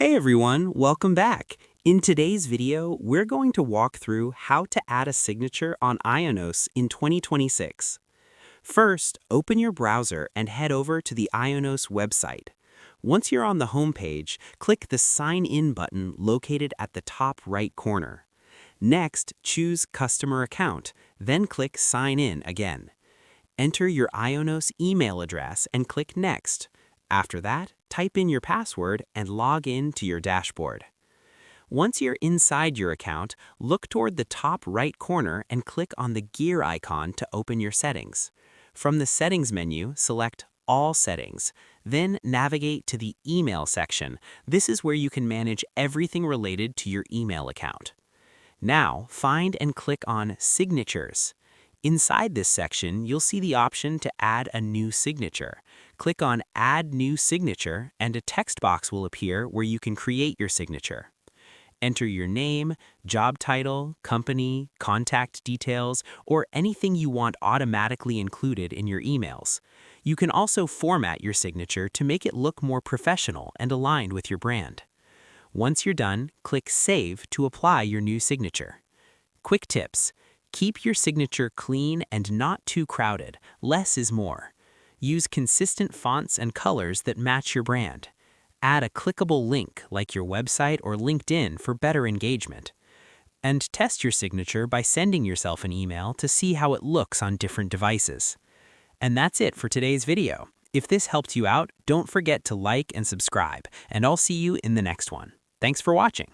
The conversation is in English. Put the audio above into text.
Hey everyone, welcome back. In today's video, we're going to walk through how to add a signature on Ionos in 2026. First, open your browser and head over to the Ionos website. Once you're on the home page, click the Sign In button located at the top right corner. Next, choose Customer Account, then click Sign In again. Enter your Ionos email address and click Next. After that, type in your password and log in to your dashboard. Once you're inside your account, look toward the top right corner and click on the gear icon to open your settings. From the Settings menu, select All Settings, then navigate to the Email section. This is where you can manage everything related to your email account. Now, find and click on Signatures. Inside this section, you'll see the option to add a new signature. Click on Add New Signature and a text box will appear where you can create your signature. Enter your name, job title, company, contact details, or anything you want automatically included in your emails. You can also format your signature to make it look more professional and aligned with your brand. Once you're done, click Save to apply your new signature. Quick tips. Keep your signature clean and not too crowded. Less is more. Use consistent fonts and colors that match your brand. Add a clickable link like your website or LinkedIn for better engagement. And test your signature by sending yourself an email to see how it looks on different devices. And that's it for today's video. If this helped you out, don't forget to like and subscribe, and I'll see you in the next one. Thanks for watching.